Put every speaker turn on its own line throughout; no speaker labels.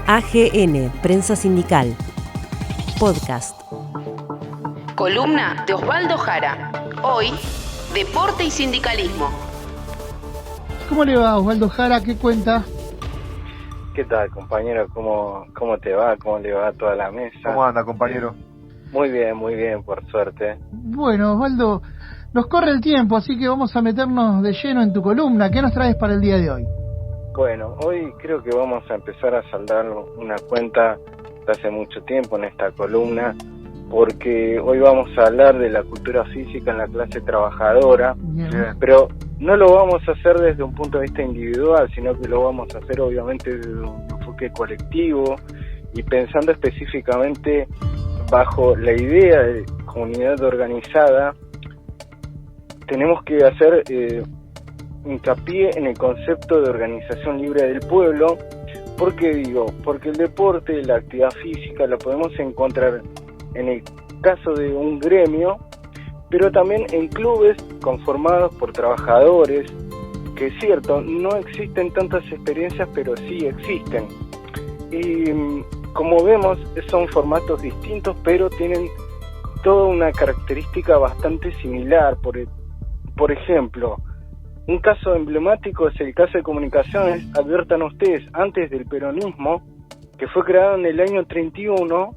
AGN, Prensa Sindical. Podcast.
Columna de Osvaldo Jara. Hoy, deporte y sindicalismo.
¿Cómo le va, Osvaldo Jara? ¿Qué cuenta?
¿Qué tal, compañero? ¿Cómo te va? ¿Cómo le va a toda la mesa?
¿Cómo anda, compañero?
Muy bien, por suerte.
Bueno, Osvaldo, nos corre el tiempo, así que vamos a meternos de lleno en tu columna. ¿Qué nos traes para el día de hoy?
Bueno, hoy creo que vamos a empezar a saldar una cuenta de hace mucho tiempo en esta columna, porque hoy vamos a hablar de la cultura física en la clase trabajadora, pero no lo vamos a hacer desde un punto de vista individual, sino que lo vamos a hacer obviamente desde un enfoque colectivo y pensando específicamente bajo la idea de comunidad organizada. Tenemos que hacer hincapié en el concepto de organización libre del pueblo. ¿Por qué digo? Porque el deporte, la actividad física, la podemos encontrar en el caso de un gremio, pero también en clubes conformados por trabajadores, que es cierto, no existen tantas experiencias, pero sí existen. Y como vemos, son formatos distintos, pero tienen toda una característica bastante similar. Por ejemplo, un caso emblemático es el caso de Comunicaciones, adviertan ustedes, antes del peronismo, que fue creado en el año 31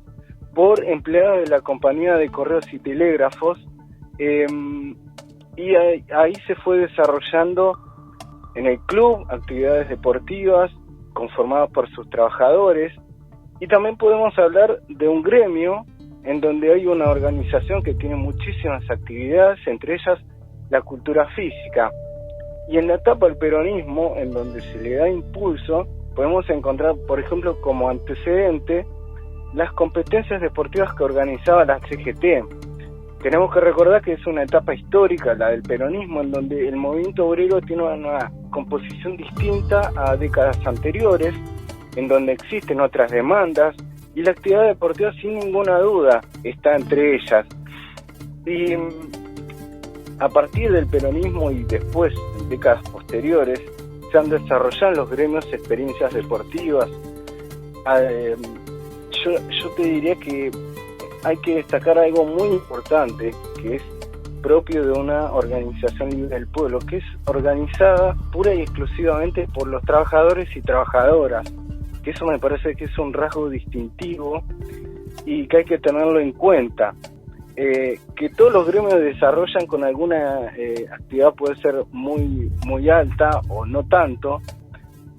por empleados de la Compañía de Correos y Telégrafos, y ahí se fue desarrollando en el club actividades deportivas conformadas por sus trabajadores, y también podemos hablar de un gremio en donde hay una organización que tiene muchísimas actividades, entre ellas la cultura física. Y en la etapa del peronismo, en donde se le da impulso, podemos encontrar, por ejemplo, como antecedente, las competencias deportivas que organizaba la CGT. Tenemos que recordar que es una etapa histórica, la del peronismo, en donde el movimiento obrero tiene una composición distinta a décadas anteriores, en donde existen otras demandas, y la actividad deportiva, sin ninguna duda, está entre ellas. Y a partir del peronismo y después, en décadas posteriores, se han desarrollado en los gremios experiencias deportivas. Yo te diría que hay que destacar algo muy importante, que es propio de una organización libre del pueblo, que es organizada pura y exclusivamente por los trabajadores y trabajadoras, que eso me parece que es un rasgo distintivo y que hay que tenerlo en cuenta. Que todos los gremios desarrollan con alguna actividad puede ser muy alta o no tanto,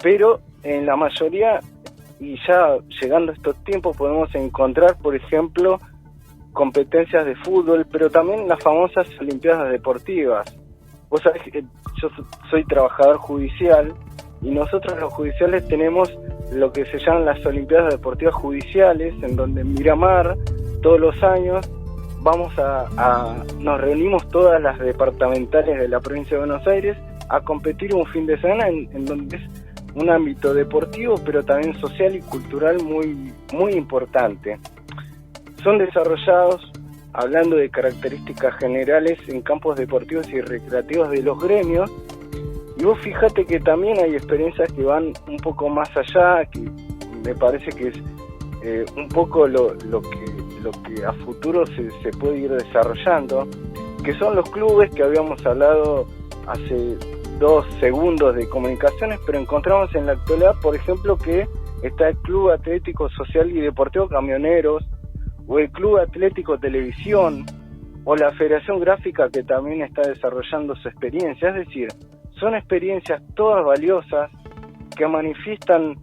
pero en la mayoría, y ya llegando a estos tiempos, podemos encontrar, por ejemplo, competencias de fútbol, pero también las famosas olimpiadas deportivas. Vos sabés que yo soy trabajador judicial, y nosotros los judiciales tenemos lo que se llaman las olimpiadas deportivas judiciales, en donde en Miramar todos los años nos reunimos todas las departamentales de la provincia de Buenos Aires a competir un fin de semana en donde es un ámbito deportivo, pero también social y cultural muy importante. Son desarrollados, hablando de características generales, en campos deportivos y recreativos de los gremios, y vos fíjate que también hay experiencias que van un poco más allá, que me parece que es un poco lo que a futuro se puede ir desarrollando, que son los clubes que habíamos hablado hace 2 segundos de Comunicaciones, pero encontramos en la actualidad, por ejemplo, que está el Club Atlético Social y Deportivo Camioneros, o el Club Atlético Televisión, o la Federación Gráfica, que también está desarrollando su experiencia. Es decir, son experiencias todas valiosas que manifiestan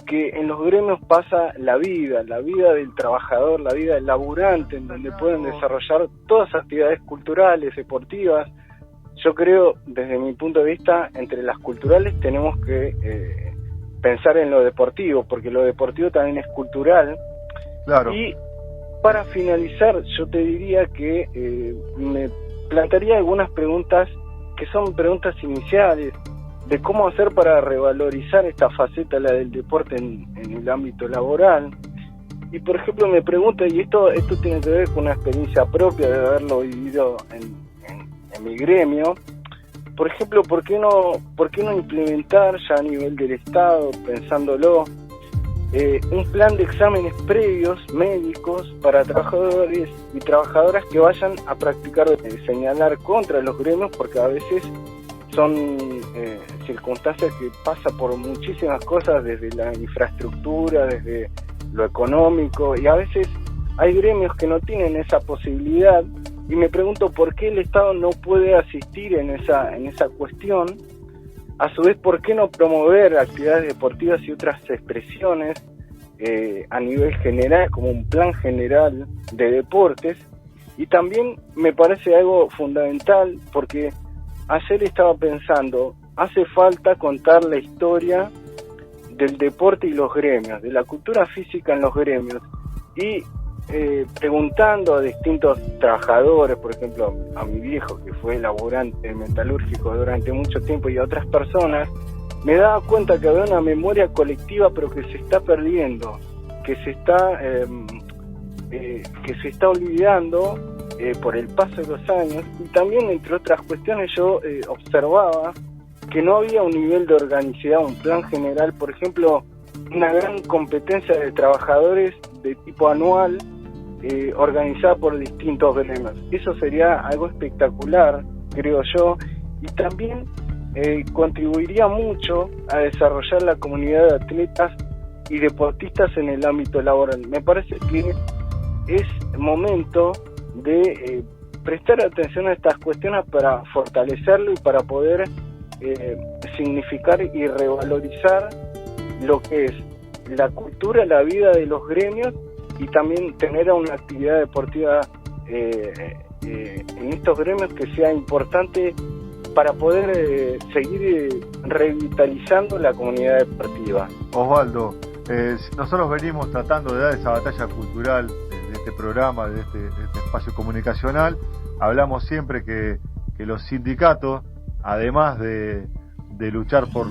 que en los gremios pasa la vida del trabajador, la vida del laburante, en donde pueden desarrollar todas actividades culturales, deportivas. Yo creo, desde mi punto de vista, entre las culturales tenemos que pensar en lo deportivo, porque lo deportivo también es cultural.
Claro.
Y para finalizar, yo te diría que me plantearía algunas preguntas que son preguntas iniciales, de cómo hacer para revalorizar esta faceta, la del deporte en el ámbito laboral. Y por ejemplo me pregunto, y esto tiene que ver con una experiencia propia de haberlo vivido en mi gremio, por ejemplo, ¿por qué no implementar ya a nivel del Estado, pensándolo, un plan de exámenes previos médicos para trabajadores y trabajadoras que vayan a practicar señalar contra los gremios, porque a veces son circunstancias que pasan por muchísimas cosas, desde la infraestructura, desde lo económico, y a veces hay gremios que no tienen esa posibilidad, y me pregunto por qué el Estado no puede asistir en esa cuestión. A su vez, ¿por qué no promover actividades deportivas y otras expresiones a nivel general, como un plan general de deportes? Y también me parece algo fundamental, porque ayer estaba pensando, hace falta contar la historia del deporte y los gremios, de la cultura física en los gremios, y preguntando a distintos trabajadores, por ejemplo a mi viejo, que fue laborante metalúrgico durante mucho tiempo, y a otras personas, me daba cuenta que había una memoria colectiva, pero que se está perdiendo, que se está olvidando por el paso de los años. Y también, entre otras cuestiones, yo observaba que no había un nivel de organicidad, un plan general, por ejemplo, una gran competencia de trabajadores de tipo anual, organizada por distintos gremios. Eso sería algo espectacular, creo yo, y también contribuiría mucho a desarrollar la comunidad de atletas y deportistas en el ámbito laboral. Me parece que es momento de prestar atención a estas cuestiones para fortalecerlo y para poder significar y revalorizar lo que es la cultura, la vida de los gremios, y también tener una actividad deportiva en estos gremios que sea importante para poder seguir revitalizando la comunidad deportiva.
Osvaldo, nosotros venimos tratando de dar esa batalla cultural de este programa, de este espacio comunicacional. Hablamos siempre que los sindicatos, además de luchar por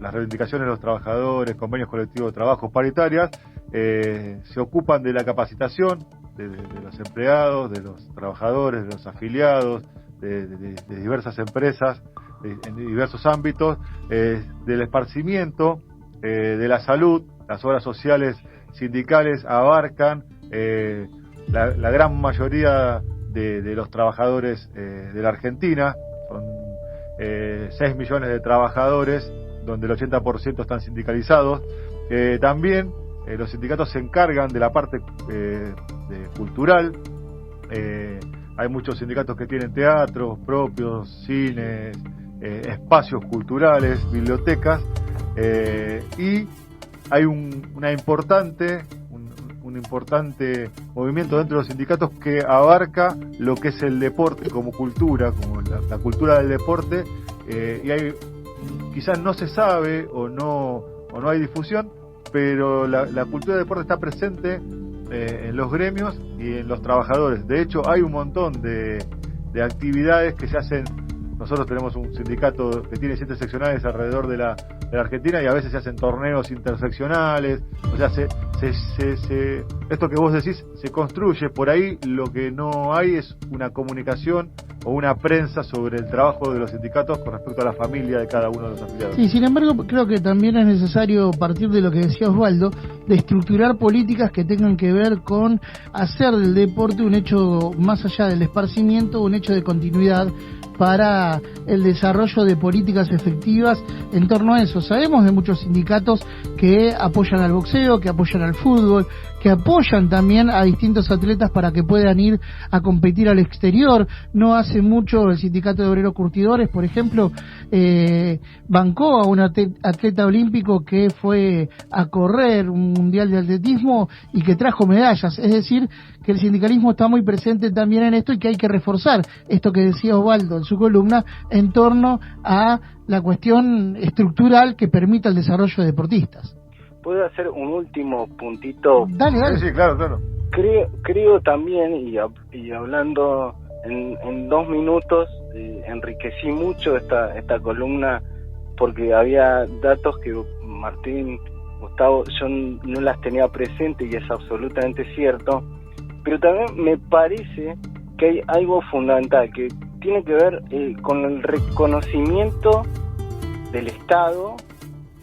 las reivindicaciones de los trabajadores, convenios colectivos de trabajo, paritarias, se ocupan de la capacitación de los empleados, de los trabajadores, de los afiliados, de diversas empresas, en diversos ámbitos, del esparcimiento, de la salud. Las obras sociales sindicales abarcan la gran mayoría de los trabajadores de la Argentina. Son 6 millones de trabajadores, donde el 80% están sindicalizados. También los sindicatos se encargan de la parte cultural. Hay muchos sindicatos que tienen teatros propios, cines, espacios culturales, bibliotecas, y hay un importante movimiento dentro de los sindicatos que abarca lo que es el deporte como cultura, como la cultura del deporte, y quizás no se sabe o no hay difusión, pero la cultura del deporte está presente en los gremios y en los trabajadores. De hecho, hay un montón de actividades que se hacen. Nosotros tenemos un sindicato que tiene 7 seccionales alrededor de la Argentina, y a veces se hacen torneos interseccionales. O sea, esto que vos decís se construye. Por ahí lo que no hay es una comunicación o una prensa sobre el trabajo de los sindicatos con respecto a la familia de cada uno de los afiliados.
Sí, sin embargo, creo que también es necesario partir de lo que decía Osvaldo, de estructurar políticas que tengan que ver con hacer del deporte un hecho, más allá del esparcimiento, un hecho de continuidad para el desarrollo de políticas efectivas en torno a eso. Sabemos de muchos sindicatos que apoyan al boxeo, que apoyan al fútbol, que apoyan también a distintos atletas para que puedan ir a competir al exterior. No hace mucho el Sindicato de Obreros Curtidores, por ejemplo, bancó a un atleta olímpico que fue a correr un mundial de atletismo y que trajo medallas. Es decir, que el sindicalismo está muy presente también en esto, y que hay que reforzar esto que decía Osvaldo en su columna en torno a la cuestión estructural que permita el desarrollo de deportistas.
¿Puedo hacer un último puntito?
Dale.
Sí, claro.
Creo también, y hablando en 2 minutos, enriquecí mucho esta columna, porque había datos que Martín, Gustavo, yo no las tenía presente, y es absolutamente cierto. Pero también me parece que hay algo fundamental que tiene que ver con el reconocimiento del Estado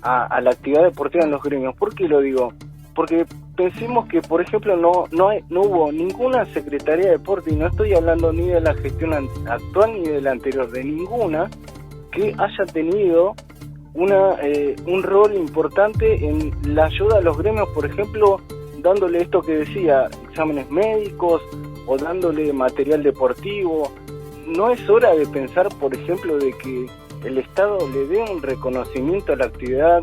a la actividad deportiva en los gremios. ¿Por qué lo digo? Porque pensemos que, por ejemplo, no hubo ninguna Secretaría de Deporte, y no estoy hablando ni de la gestión actual ni de la anterior, de ninguna, que haya tenido un rol importante en la ayuda a los gremios, por ejemplo, dándole esto que decía, exámenes médicos o dándole material deportivo. ¿No es hora de pensar, por ejemplo, de que el Estado le dé un reconocimiento a la actividad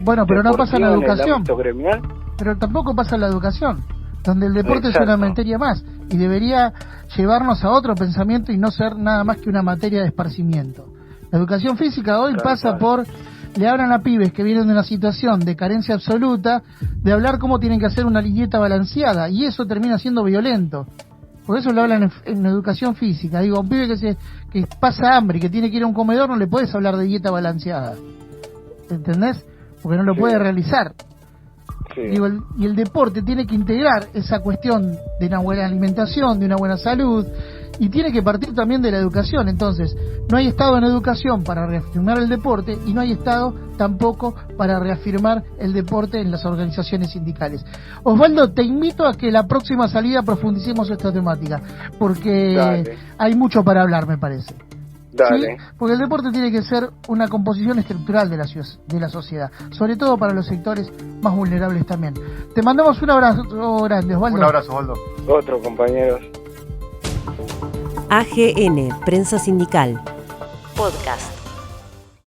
bueno, pero no pasa en la educación,
gremial?
pero tampoco pasa en la educación, donde el deporte
Exacto.
es una materia más y debería llevarnos a otro pensamiento y no ser nada más que una materia de esparcimiento. La educación física hoy pasa por, le hablan a pibes que vienen de una situación de carencia absoluta, de hablar cómo tienen que hacer una dieta balanceada, y eso termina siendo violento. Por eso lo hablan en educación física. Digo, a un pibe que pasa hambre y que tiene que ir a un comedor, no le puedes hablar de dieta balanceada. ¿Entendés? Porque no lo puede realizar.
Sí.
Digo, y el deporte tiene que integrar esa cuestión de una buena alimentación, de una buena salud, y tiene que partir también de la educación. Entonces, no hay Estado en educación para reafirmar el deporte, y no hay Estado tampoco para reafirmar el deporte en las organizaciones sindicales. Osvaldo, te invito a que la próxima salida profundicemos esta temática, porque
Dale.
hay mucho para hablar, me parece.
Dale.
¿Sí? Porque el deporte tiene que ser una composición estructural de la sociedad, sobre todo para los sectores más vulnerables también. Te mandamos un abrazo grande, Osvaldo.
Un abrazo, Osvaldo.
Otro, compañeros.
AGN, Prensa Sindical. Podcast.